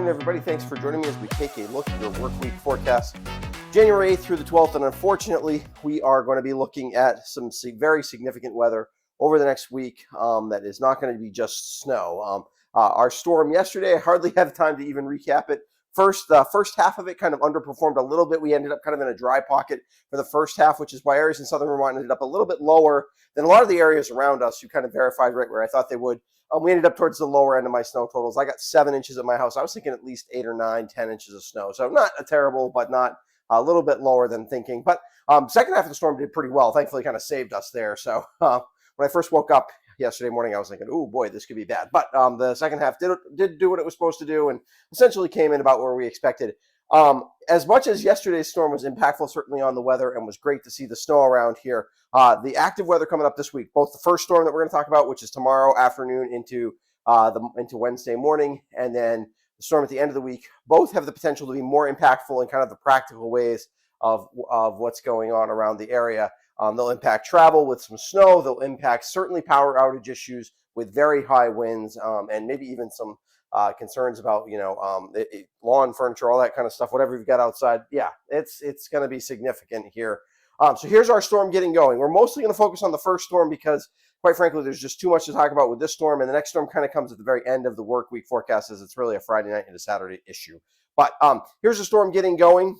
afternoon, everybody. Thanks for joining me as we take a look at your work week forecast, January 8th through the 12th. And unfortunately, we are going to be looking at some very significant weather over the next week that is not going to be just snow. Our storm yesterday, I hardly have time to even recap it. First half of it kind of underperformed a little bit. We ended up kind of in a dry pocket for the first half, which is why areas in southern Vermont ended up a little bit lower than a lot of the areas around us who kind of verified right where I thought they would. We ended up towards the lower end of my snow totals. I got 7 inches at my house. I was thinking at least 8 or 9, 10 inches of snow. So not a terrible, but not a little bit lower than thinking. But second half of the storm did pretty well. Thankfully, kind of saved us there. So when I first woke up yesterday morning, I was thinking, oh boy, this could be bad. But the second half did do what it was supposed to do and essentially came in about where we expected. As much as yesterday's storm was impactful, certainly on the weather, and was great to see the snow around here, the active weather coming up this week, both the first storm that we're going to talk about, which is tomorrow afternoon into Wednesday morning, and then the storm at the end of the week, both have the potential to be more impactful in kind of the practical ways of what's going on around the area. They'll impact travel with some snow. They'll impact certainly power outage issues with very high winds, and maybe even some concerns about, lawn furniture, all that kind of stuff, whatever you've got outside. Yeah, it's going to be significant here. So here's our storm getting going. We're mostly going to focus on the first storm because, quite frankly, there's just too much to talk about with this storm, and the next storm kind of comes at the very end of the work week forecast, as it's really a Friday night and a Saturday issue. But here's the storm getting going.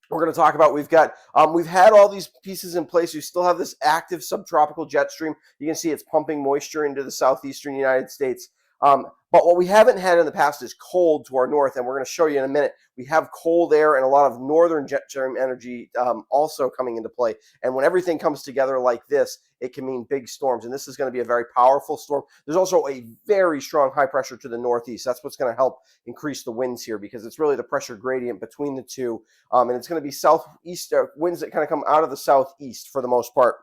We're going to talk about, we've had all these pieces in place. We still have this active subtropical jet stream. You can see it's pumping moisture into the southeastern United States. But what we haven't had in the past is cold to our north, and we're going to show you in a minute. We have cold air and a lot of northern jet stream energy also coming into play. And when everything comes together like this, it can mean big storms. And this is going to be a very powerful storm. There's also a very strong high pressure to the northeast. That's what's going to help increase the winds here, because it's really the pressure gradient between the two. And it's going to be southeast winds that kind of come out of the southeast for the most part,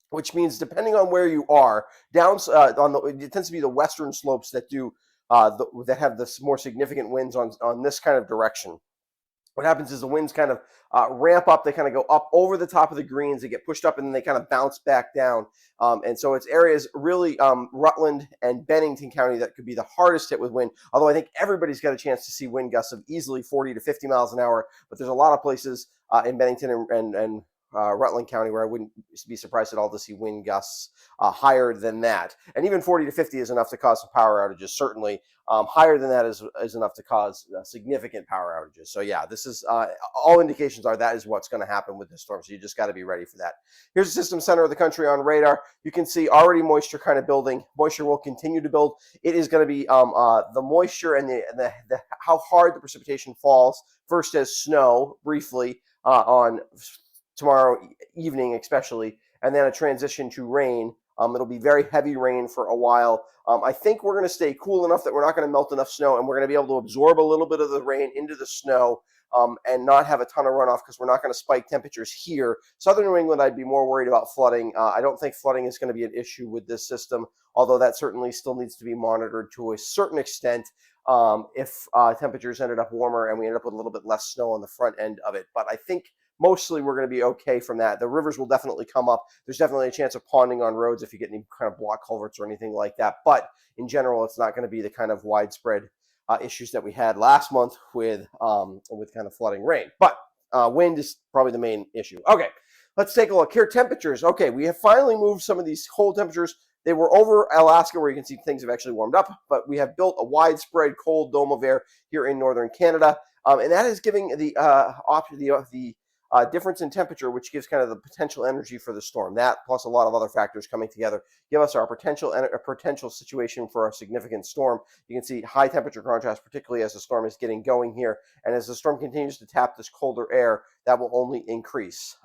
which means depending on where you are, it tends to be the western slopes that that have the more significant winds on this kind of direction. What happens is the winds kind of ramp up. They kind of go up over the top of the greens. They get pushed up and then they kind of bounce back down. And so it's areas really Rutland and Bennington County that could be the hardest hit with wind. Although I think everybody's got a chance to see wind gusts of easily 40 to 50 miles an hour. But there's a lot of places in Bennington and Rutland County where I wouldn't be surprised at all to see wind gusts higher than that. And even 40 to 50 is enough to cause some power outages. Certainly higher than that is enough to cause significant power outages. So yeah, this is all indications are that is what's going to happen with this storm. So you just got to be ready for that. Here's the system center of the country on radar. You can see already moisture kind of building. Moisture will continue to build. It is going to be the moisture and the how hard the precipitation falls. First as snow briefly on tomorrow evening especially, and then a transition to rain. It'll be very heavy rain for a while. I think we're going to stay cool enough that we're not going to melt enough snow, and we're going to be able to absorb a little bit of the rain into the snow and not have a ton of runoff because we're not going to spike temperatures here. Southern New England, I'd be more worried about flooding. I don't think flooding is going to be an issue with this system, although that certainly still needs to be monitored to a certain extent if temperatures ended up warmer and we ended up with a little bit less snow on the front end of it. But I think mostly we're going to be okay from that. The rivers will definitely come up. There's definitely a chance of ponding on roads if you get any kind of block culverts or anything like that. But in general, it's not going to be the kind of widespread issues that we had last month with kind of flooding rain. But wind is probably the main issue. Okay, let's take a look here. Temperatures. Okay, we have finally moved some of these cold temperatures. They were over Alaska where you can see things have actually warmed up, but we have built a widespread cold dome of air here in northern Canada. And that is giving the difference in temperature, which gives kind of the potential energy for the storm. That plus a lot of other factors coming together give us our potential situation for a significant storm. You can see high temperature contrast, particularly as the storm is getting going here. And as the storm continues to tap this colder air, that will only increase.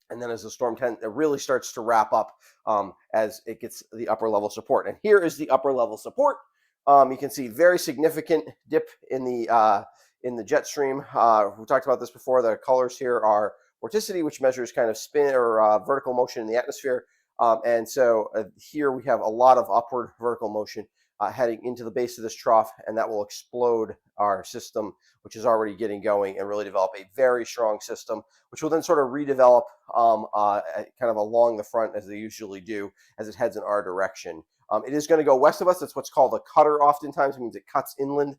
And then as the storm really starts to wrap up as it gets the upper level support. And here is the upper level support. You can see very significant dip in the jet stream. We talked about this before. The colors here are vorticity, which measures kind of spin or vertical motion in the atmosphere. And so here we have a lot of upward vertical motion. heading into the base of this trough, and that will explode our system, which is already getting going, and really develop a very strong system, which will then sort of redevelop kind of along the front as they usually do as it heads in our direction. It is going to go west of us. That's what's called a cutter oftentimes. It means it cuts inland,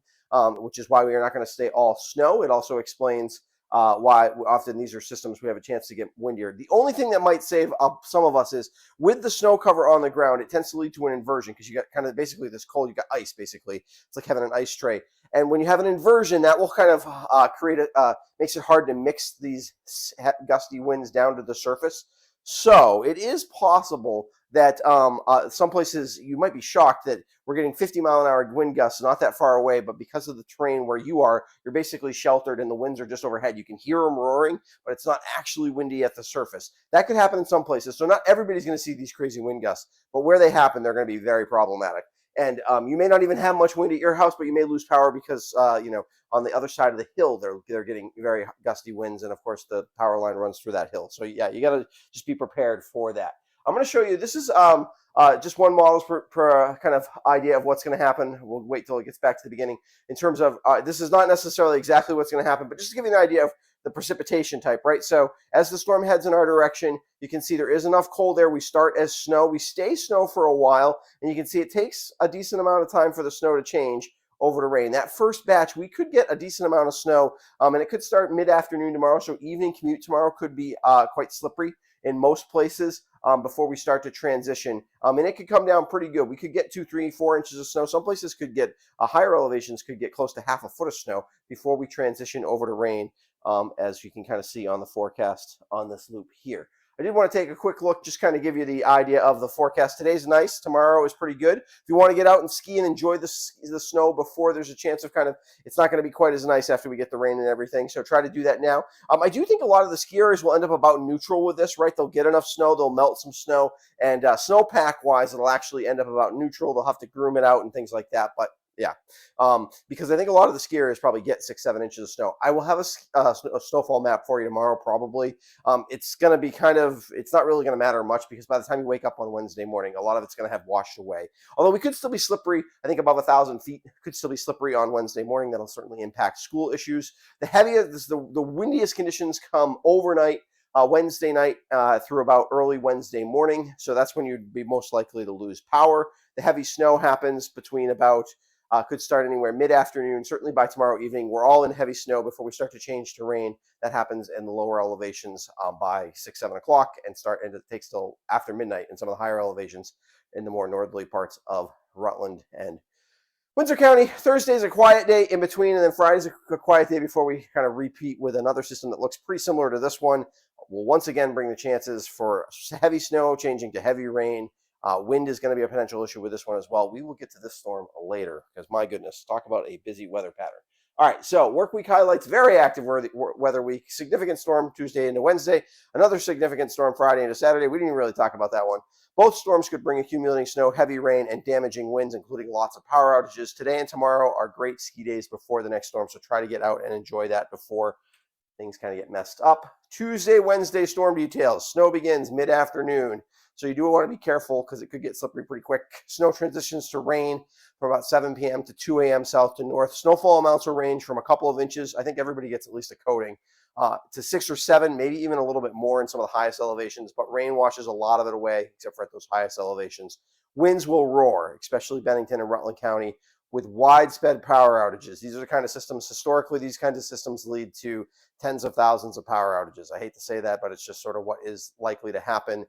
which is why we are not going to stay all snow. It also explains why often these are systems we have a chance to get windier. The only thing that might save some of us is with the snow cover on the ground, it tends to lead to an inversion because you got kind of basically this cold, you got ice basically. It's like having an ice tray. And when you have an inversion, that will kind of makes it hard to mix these gusty winds down to the surface. So it is possible that some places you might be shocked that we're getting 50-mile-an-hour wind gusts not that far away, but because of the terrain where you are, you're basically sheltered and the winds are just overhead. You can hear them roaring, but it's not actually windy at the surface. That could happen in some places. So not everybody's going to see these crazy wind gusts, but where they happen, they're going to be very problematic. And you may not even have much wind at your house, but you may lose power because, on the other side of the hill, they're getting very gusty winds. And of course, the power line runs through that hill. So yeah, you got to just be prepared for that. I'm going to show you, this is just one model per kind of idea of what's going to happen. We'll wait till it gets back to the beginning in terms of, this is not necessarily exactly what's going to happen, but just to give you an idea of the precipitation type, right? So as the storm heads in our direction, you can see there is enough cold air. We start as snow. We stay snow for a while, and you can see it takes a decent amount of time for the snow to change over to rain. That first batch, we could get a decent amount of snow, and it could start mid-afternoon tomorrow, so evening commute tomorrow could be quite slippery in most places before we start to transition. And it could come down pretty good. We could get 2, 3, 4 inches of snow. Some places could get higher elevations, could get close to half a foot of snow before we transition over to rain, as you can kind of see on the forecast on this loop here. I did want to take a quick look, just kind of give you the idea of the forecast. Today's nice. Tomorrow is pretty good. If you want to get out and ski and enjoy the snow before there's a chance of it's not going to be quite as nice after we get the rain and everything. So try to do that now. I do think a lot of the ski areas will end up about neutral with this, right? They'll get enough snow. They'll melt some snow. And snowpack wise, it'll actually end up about neutral. They'll have to groom it out and things like that. But yeah, because I think a lot of the ski areas probably get 6, 7 inches of snow. I will have a snowfall map for you tomorrow, probably. It's going to be it's not really going to matter much because by the time you wake up on Wednesday morning, a lot of it's going to have washed away. Although we could still be slippery. I think above 1,000 feet could still be slippery on Wednesday morning. That'll certainly impact school issues. The windiest conditions come overnight. Wednesday night through about early Wednesday morning. So that's when you'd be most likely to lose power. The heavy snow happens between about could start anywhere mid-afternoon, certainly by tomorrow evening. We're all in heavy snow before we start to change to rain. That happens in the lower elevations by 6, 7 o'clock and it takes till after midnight in some of the higher elevations in the more northerly parts of Rutland and Windsor County. Thursday's a quiet day in between, and then Friday's a quiet day before we kind of repeat with another system that looks pretty similar to this one. We'll once again bring the chances for heavy snow changing to heavy rain. Wind is going to be a potential issue with this one as well. We will get to this storm later because, my goodness, talk about a busy weather pattern. All right, so work week highlights, very active weather week. Significant storm Tuesday into Wednesday. Another significant storm Friday into Saturday. We didn't even really talk about that one. Both storms could bring accumulating snow, heavy rain, and damaging winds, including lots of power outages. Today and tomorrow are great ski days before the next storm, so try to get out and enjoy that before things kind of get messed up. Tuesday, Wednesday storm details. Snow begins mid-afternoon. So you do want to be careful because it could get slippery pretty quick. Snow transitions to rain from about 7 p.m. to 2 a.m. south to north. Snowfall amounts will range from a couple of inches. I think everybody gets at least a coating to 6 or 7, maybe even a little bit more in some of the highest elevations. But rain washes a lot of it away, except for at those highest elevations. Winds will roar, especially Bennington and Rutland County, with widespread power outages. These are the kind of systems, historically, these kinds of systems lead to tens of thousands of power outages. I hate to say that, but it's just sort of what is likely to happen.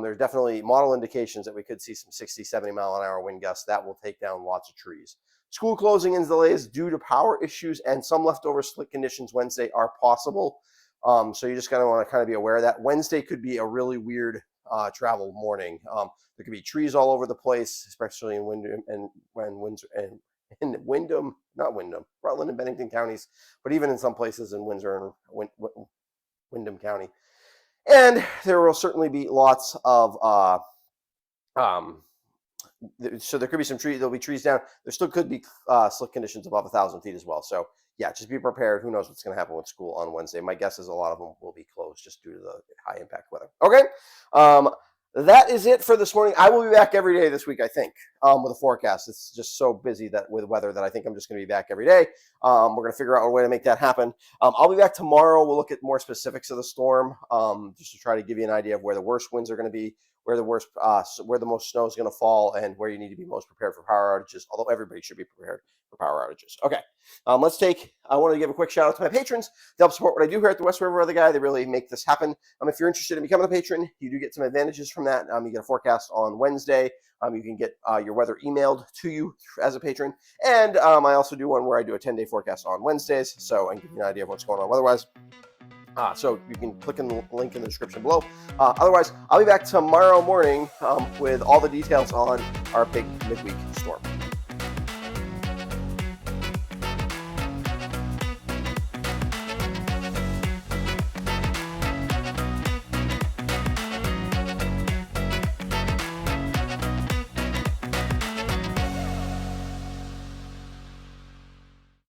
There's definitely model indications that we could see some 60, 70 mile an hour wind gusts that will take down lots of trees. School closing and delays due to power issues and some leftover slick conditions Wednesday are possible. So you just kind of want to be aware of that. Wednesday could be a really weird travel morning. There could be trees all over the place, especially in Rutland and Bennington counties, but even in some places in Windsor and Windham County. And there will certainly be lots of, so there could be some trees, there'll be trees down. There still could be slick conditions above 1,000 feet as well. So yeah, just be prepared. Who knows what's going to happen with school on Wednesday. My guess is a lot of them will be closed just due to the high impact weather. Okay. That is it for this morning. I will be back every day this week, I think, with a forecast. It's just so busy that with weather that I think I'm just going to be back every day. We're going to figure out a way to make that happen. I'll be back tomorrow. We'll look at more specifics of the storm, just to try to give you an idea of where the worst winds are going to be, where the most snow is going to fall, and where you need to be most prepared for power outages. Although everybody should be prepared for power outages. Okay, I want to give a quick shout out to my patrons. They help support what I do here at the West River Weather Guy. They really make this happen. If you're interested in becoming a patron, you do get some advantages from that. You get a forecast on Wednesday. You can get your weather emailed to you as a patron. And I also do one where I do a 10-day forecast on Wednesdays, so I can give you an idea of what's going on weather-wise. So you can click on the link in the description below. Otherwise, I'll be back tomorrow morning with all the details on our big midweek storm.